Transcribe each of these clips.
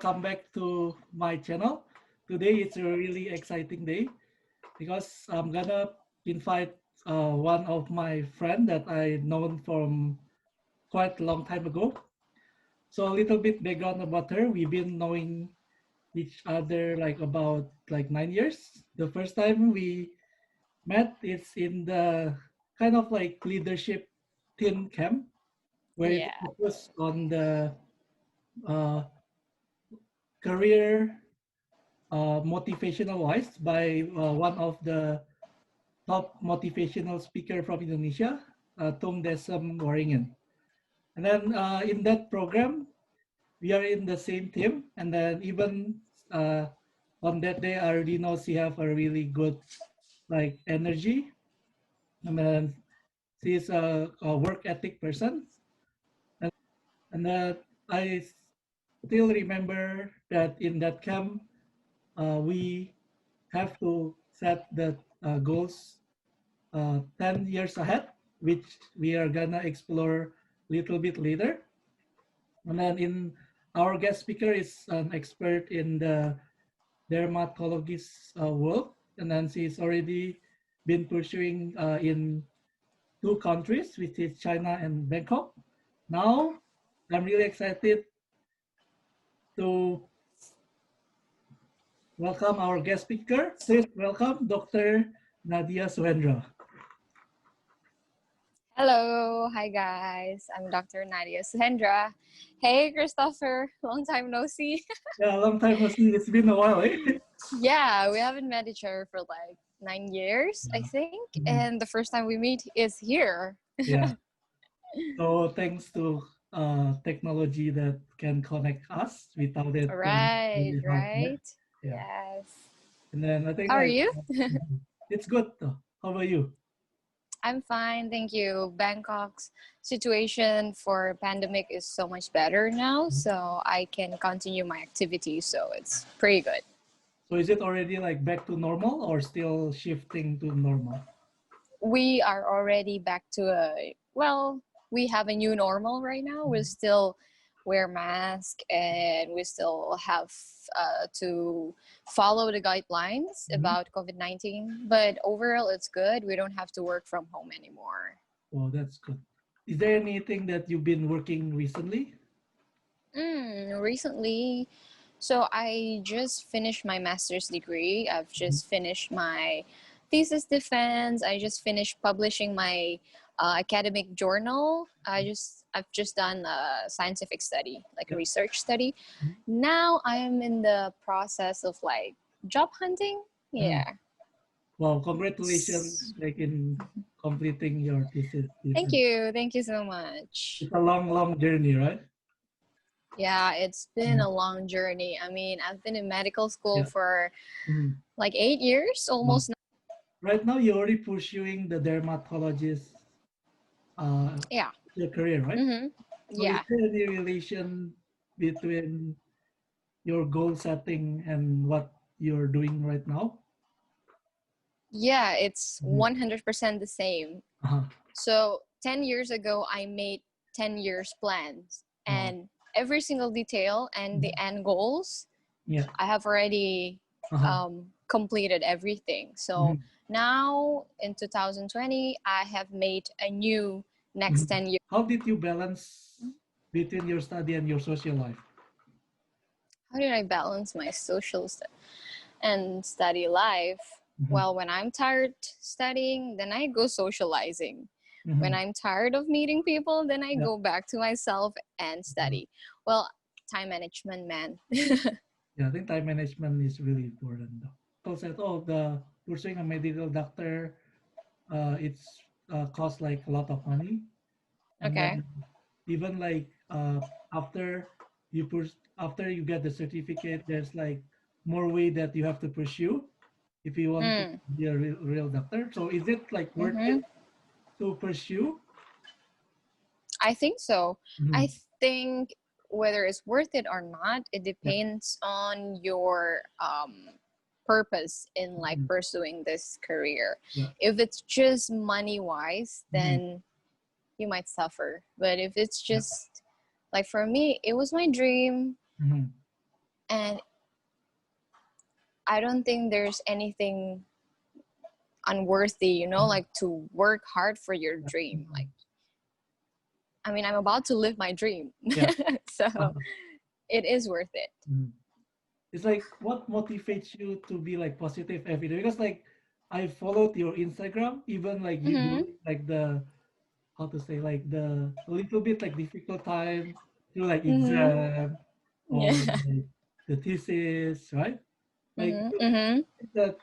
welcome back to my channel. Today it's a really exciting day because I'm gonna invite one of my friend that I known from quite a long time ago. So a little bit background about her. We've been knowing each other like about like 9 years. The first time we met is in the kind of like leadership teen camp where it Yeah. focused on the uh, career motivational wise by one of the top motivational speaker from Indonesia, Tung Desem Waringin. And then in that program, we are in the same team. And then even uh, on that day, I already know she have a really good like energy. And then she's a work ethic person. And I still remember that in that camp, we have to set the goals 10 years ahead, which we are gonna explore a little bit later. And then in our guest speaker is an expert in the dermatologist world, and then she's already been pursuing in two countries, which is China and Bangkok. Now, I'm really excited to welcome our guest speaker. Please welcome Dr. Nadia Suhendra. Hello. Hi, guys. I'm Dr. Nadia Suhendra. Hey, Christopher. Long time no see. Yeah, long time no see. It's been a while, eh? Yeah, we haven't met each other for like 9 years, I think. Mhm. And the first time we meet is here. Yeah. So thanks to technology that can connect us without it Right, really hard. Yeah. right. Yeah. Yes. And then I think How are like you? it's good though. How about you? I'm fine, thank you. Bangkok's situation for pandemic is so much better now, so I can continue my activities, so it's pretty good. So is it already like back to normal or still shifting to normal? We are already back to we have a new normal right now. We still wear mask and we still have to follow the guidelines Mhm. about COVID-19, but overall it's good. We don't have to work from home anymore. Well, that's good. Is there anything that you've been working recently? Recently, so I just finished my master's degree. I've Mhm. just finished my thesis defense. I just finished publishing my academic journal. I've just done a scientific study, like a Yeah. research study. Mhm. Now I am in the process of like job hunting. Mhm. Yeah. Well, congratulations like in completing your thesis. Thank you. Thank you so much. It's a long, long journey, right? Yeah, it's been Mhm. a long journey. I mean, I've been in medical school Yeah. for Mhm. like 8 years, Wow. almost. Right now, you're already pursuing the dermatologist uh, Yeah. your career, right? Mm-hmm. So is Yeah. there any relation between your goal setting and what you're doing right now? Yeah, it's Mhm. 100% the same. Uh-huh. So 10 years ago, I made 10 years plans, Wow. and every single detail and the Mhm. end goals, Yeah. I have already Uh-huh. completed everything. So Mhm. now in 2020, I have made a new next Mhm. 10 years. How did you balance between your study and your social life? How did I balance my and study life? Mhm. Well, when I'm tired studying, then I go socializing. When Mhm. I'm tired of meeting people, then I Yeah. go back to myself and Mhm. study. Well, time management, man. Yeah, I think time management is really important though. People said, oh, the pursuing a medical doctor, it's cost like a lot of money. And Okay. then even like after after you get the certificate, there's like more way that you have to pursue if you want to Mm. be a real doctor. So is it like worth Mm-hmm. it to pursue? I think so. I Mhm. think whether it's worth it or not, it Yeah. depends on your purpose in like Mhm. pursuing this career. Yeah. If it's just money wise, Mhm. then you might suffer. But if it's Yeah. just like for me, it was my dream. Mhm. And I don't think there's anything unworthy, you know, like to work hard for your dream. Like, I mean, I'm about to live my dream. Yeah. So it is worth it. It's like, what motivates you to be like positive every day? Because like I followed your Instagram, even like you Mm-hmm. do like the, how to say, like the a little bit like difficult times through like Mm-hmm. exam or Yeah. like the thesis, right? Like Mm-hmm. Mm-hmm. that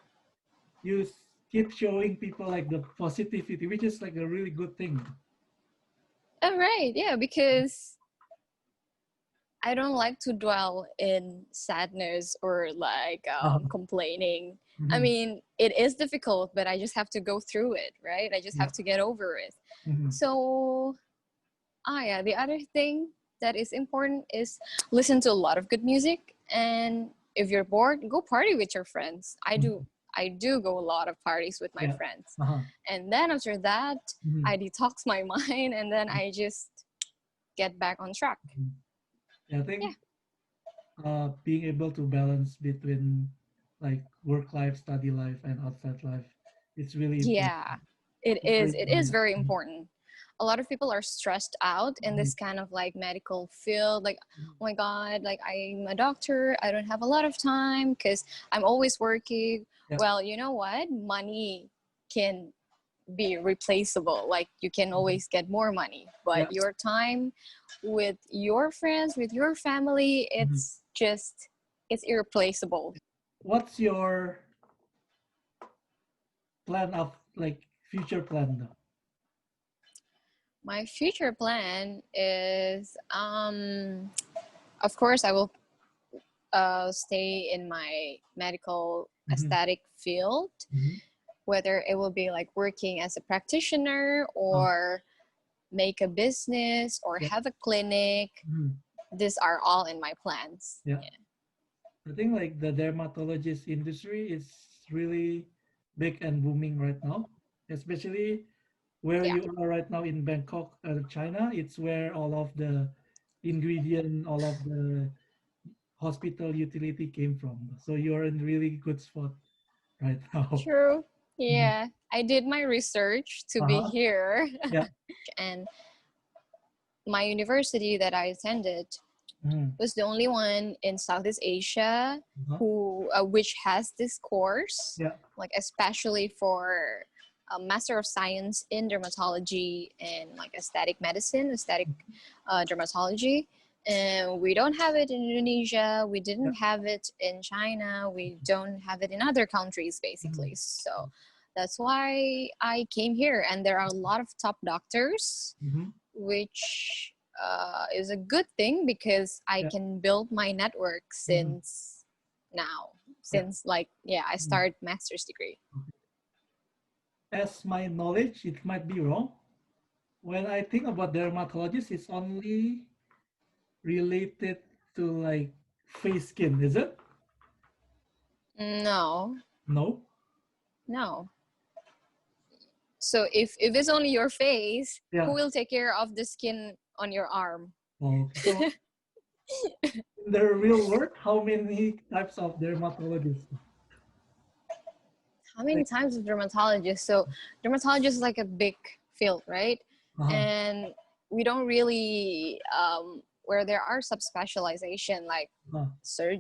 you keep showing people like the positivity, which is like a really good thing. All right. Yeah, because I don't like to dwell in sadness or like Uh-huh. complaining. I Mhm. mean, it is difficult, but I just have to go through it, right? I just Yeah. have to get over it. Mhm. So, yeah, the other thing that is important is listen to a lot of good music. And if you're bored, go party with your friends. Mhm. I do go a lot of parties with my Yeah. friends. Uh-huh. And then after that, Mhm. I detox my mind and then I just get back on track. Mhm. Yeah, I Yeah. think being able to balance between like work life, study life, and outside life, it's really important. Yeah, it It's very is. It is important. very important. A lot of people are stressed out in Mhm. this kind of like medical field. Like, Mhm. oh my God, like I'm a doctor. I don't have a lot of time because I'm always working. Yeah. Well, you know what? Money can be replaceable. Like you can Mhm. always get more money, but Yeah. your time with your friends, with your family, Mhm. it's irreplaceable. What's your plan of like future plan though? My future plan is, of course, I will stay in my medical Mhm. aesthetic field, Mhm. whether it will be like working as a practitioner Uh, or make a business or yeah. have a clinic. Mhm. These are all in my plans. Yeah. I think like the dermatologist industry is really big and booming right now, especially where Yeah, you are right now in Bangkok, China. It's where all of the ingredient, all of the hospital utility came from. So you're in really good spot right now. true. Mhm. Yeah, I did my research to be Uh-huh. here, Yeah. and my university that I attended Mhm. was the only one in Southeast Asia Uh-huh. who which has this course, Yeah. like especially for a Master of Science in Dermatology and like aesthetic medicine, aesthetic dermatology. And we don't have it in Indonesia. We Yeah. didn't have it in China. We don't have it in other countries, basically. Mhm. So that's why I came here. And there are a lot of top doctors Mhm. which is a good thing because I Yeah. can build my network Mhm. since now. Yeah. Since like yeah, I Mhm. started master's degree. As my knowledge, it might be wrong. When I think about dermatologist, it's only related to like face skin, is it? No, No? no. So if it's only your face, who Yeah. will take care of the skin on your arm? Oh, okay. So in the real world, how many types of dermatologists? How many Like, times of dermatologist? So dermatologist is like a big field, right? uh-huh, And we don't really where there are subspecialization like uh-huh,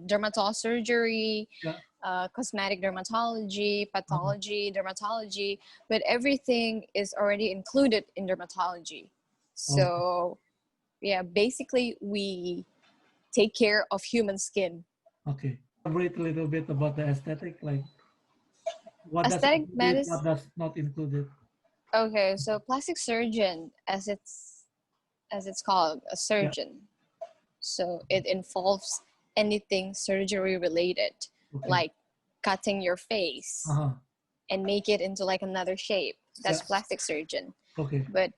dermatology surgery, yeah, cosmetic dermatology, uh-huh, pathology, dermatology, but everything is already included in dermatology. okay, So, yeah, basically, we take care of human skin. okay. Elaborate a little bit about the aesthetic, like what does Aesthetic include it, what medicine. does not include it. Okay, so plastic surgeon, as it's called, a Yeah, surgeon. So it involves anything surgery related, okay, like cutting your face uh-huh, and make it into like another shape. yeah, That's plastic surgeon. okay, But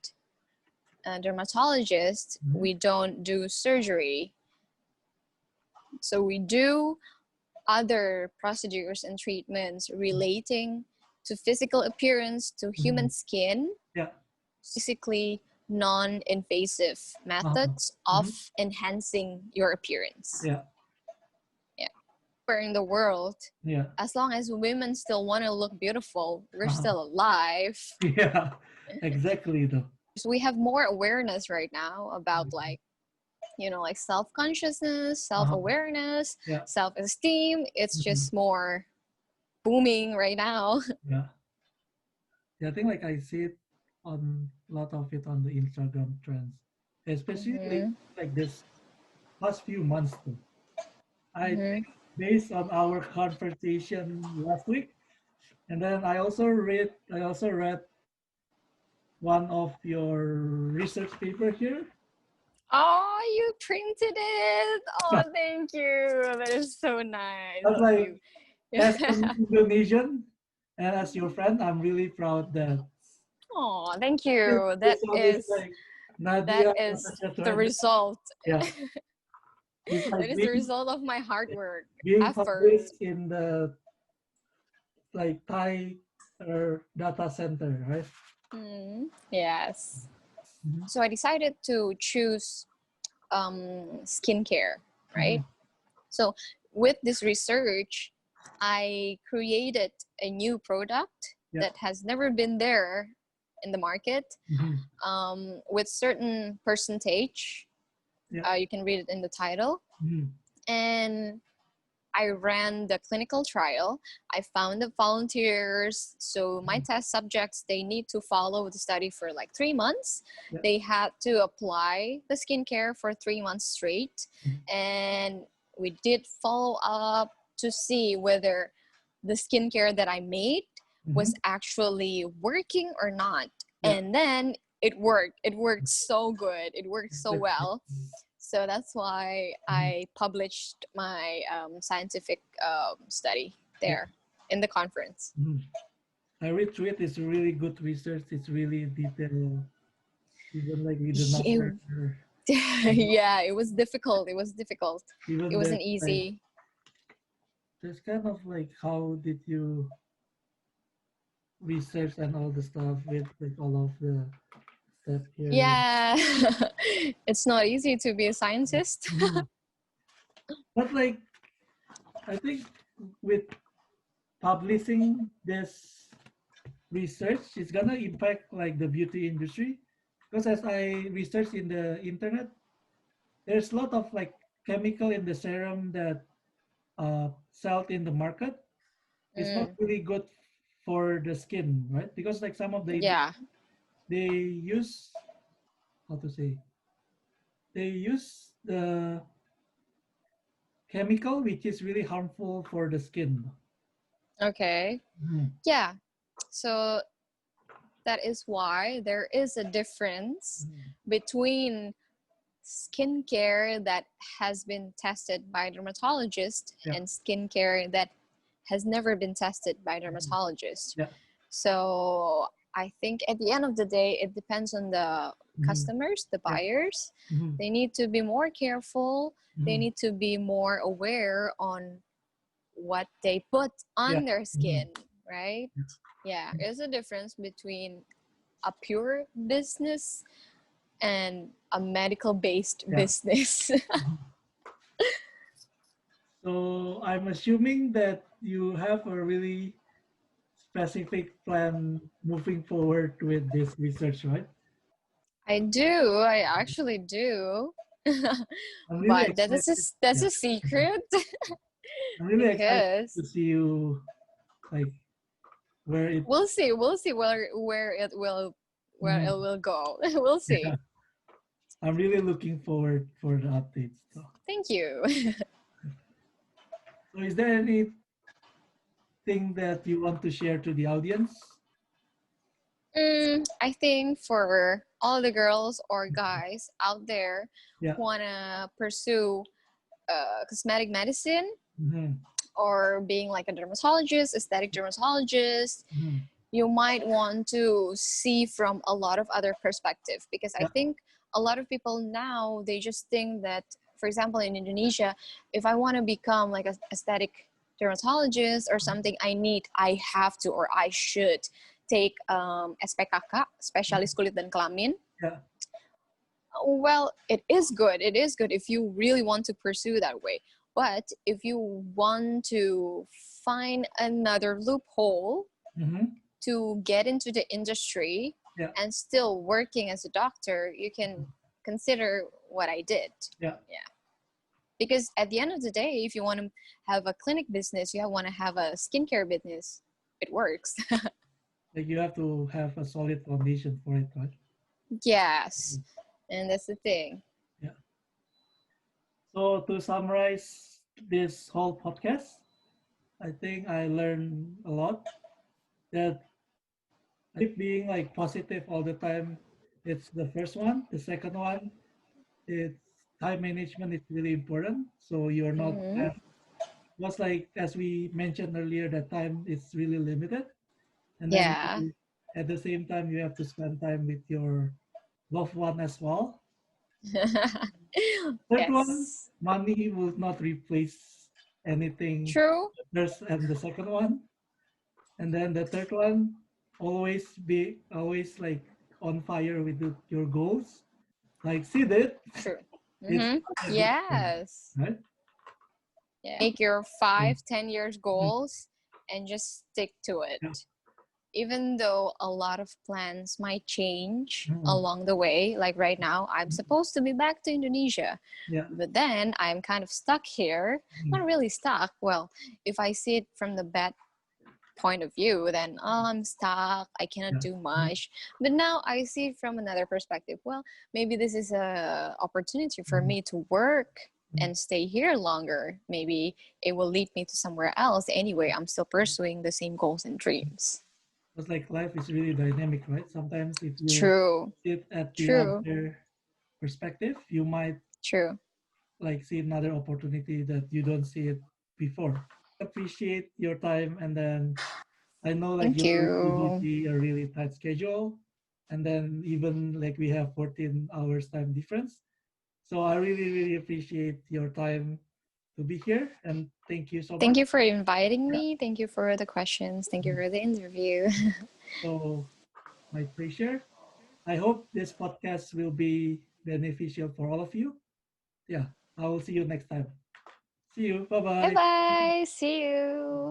dermatologist, mhm, we don't do surgery. So we do other procedures and treatments relating to physical appearance, to mhm, human skin, yeah, basically non-invasive uh-huh, methods of mhm, enhancing your appearance. yeah. Yeah. anywhere in the world, Yeah. as long as women still want to look beautiful, we're Uh-huh. still alive. Yeah. Exactly though. So we have more awareness right now about like, you know, like self-consciousness, Uh-huh. self-awareness, Yeah. self-esteem. It's Mhm. just more booming right now. Yeah. Yeah. I think like I see it on a lot of it on the Instagram trends, especially Mm-hmm. like this past few months too. I Mm-hmm. think based on our conversation last week, and then I also read one of your research paper here. Oh, you printed it. Oh, thank you. That is so nice But of you. like as an Indonesian and as your friend, I'm really proud that Oh, thank this you. one is like That Nadia, is the Suhendra. result. Yeah, it's That like is the result of my hard work, being effort. published in the like Thai data center, right? Yes. Mm-hmm. So I decided to choose skincare, Mm-hmm. right? So with this research, I created a new product Yeah. that has never been there in the market, Mm-hmm. with certain percentage. Yeah. You can read it in the title. Mm-hmm. And I ran the clinical trial. I found the volunteers. So my test subjects, they need to follow the study for like 3 months. Yeah. They had to apply the skincare for 3 months straight. Mhm. And we did follow up to see whether the skincare that I made Mm-hmm. was actually working or not. Yeah. And then it worked. It worked so good. It worked so well. So that's why Mhm. I published my scientific study Yeah. there in the conference. Mhm. I read through it. It's really good research. It's really detailed, even like with the number. Yeah, it was difficult. It was difficult. It Even wasn't easy. there's kind of like how did you research and all the stuff with like all of the step here. Yeah, it's not easy to be a scientist. Mhm. But like I think with publishing this research, it's gonna impact like the beauty industry. Because as I researched in the internet, there's a lot of like chemical in the serum that sold in the market. It's not Mm, really good for the skin, right? Because like some of the yeah. they use how to say they use the chemical which is really harmful for the skin. Okay. Mhm. Yeah. So that is why there is a difference Mhm. between skincare that has been tested by dermatologist Yeah. and skincare that has never been tested by Mhm. dermatologist. Yeah. So I think at the end of the day, it depends on the Mhm. customers, the Yeah. buyers. Mhm. They need to be more careful. They Mhm. need to be more aware on what they put Yeah. on their Mhm. skin, right? Yeah, there's a difference between a pure business and a medical based Yeah. business. Mhm. So I'm assuming that you have a really specific plan moving forward with this research, right? I do. I actually do. I'm really But excited. that's Yeah. a secret I'm really excited because to see you like where it. we'll see. We'll see where it Mhm. will go. We'll Yeah. see. I'm really looking forward for the updates. Thank you. So is there anything that you want to share to the audience? I think for all the girls or guys out there Yeah. who wanna pursue cosmetic medicine Mhm. or being like a dermatologist, aesthetic dermatologist, Mhm. you might want to see from a lot of other perspective, because I Yeah. think a lot of people now, they just think that, for example, in Indonesia, if I want to become like an aesthetic dermatologist or something, I have to, or I should take SPKK, spesialis kulit dan kelamin. Yeah. Well, it is good if you really want to pursue that way, But if you want to find another loophole Mm-hmm. to get into the industry Yeah. and still working as a doctor, you can consider what I did. Yeah. Yeah. Because at the end of the day, if you want to have a clinic business, you want to have a skincare business, it works. Like you have to have a solid foundation for it, right? Yes. And that's the thing. Yeah. So to summarize this whole podcast, I think I learned a lot that I think being like positive all the time, it's the first one. The second one, it's time management is really important. So you're not Mm-hmm. just like as we mentioned earlier, that time is really limited. And then Yeah. at the same time, you have to spend time with your loved one as well. Third one, Yes. money will not replace anything. True. First and the second one, and then the third one, always like on fire with your goals. Like see that True. it's Mm-hmm. not a big thing, Yes. right? Yeah. Make your Yeah. 5, 10 years goals and just stick to it. Yeah. Even though a lot of plans might change Mm. along the way, like right now, I'm supposed to be back to Indonesia, Yeah. but then I'm kind of stuck here. Mm. Not really stuck. Well, if I see it from the bad point of view, then oh, I'm stuck. I cannot Yeah. do Mm. much. But now I see it from another perspective. Well, maybe this is a opportunity for Mm. me to work Mm. and stay here longer. Maybe it will lead me to somewhere else. Anyway, I'm still pursuing the same goals and dreams. Because like life is really dynamic, right? Sometimes if you True. sit at the True. other perspective, you might True. like see another opportunity that you don't see it before. Appreciate your time, and then I know like Thank you're really you. busy, a really tight schedule, and then even like we have 14 hours time difference. So I really, really appreciate your time to be here, and thank you so Thank much. you for inviting Yeah. me. Thank you for the questions. Thank you Mhm. for the interview. So my pleasure. I hope this podcast will be beneficial for all of you. Yeah, I will see you next time. See you. Bye Bye bye. bye. See you.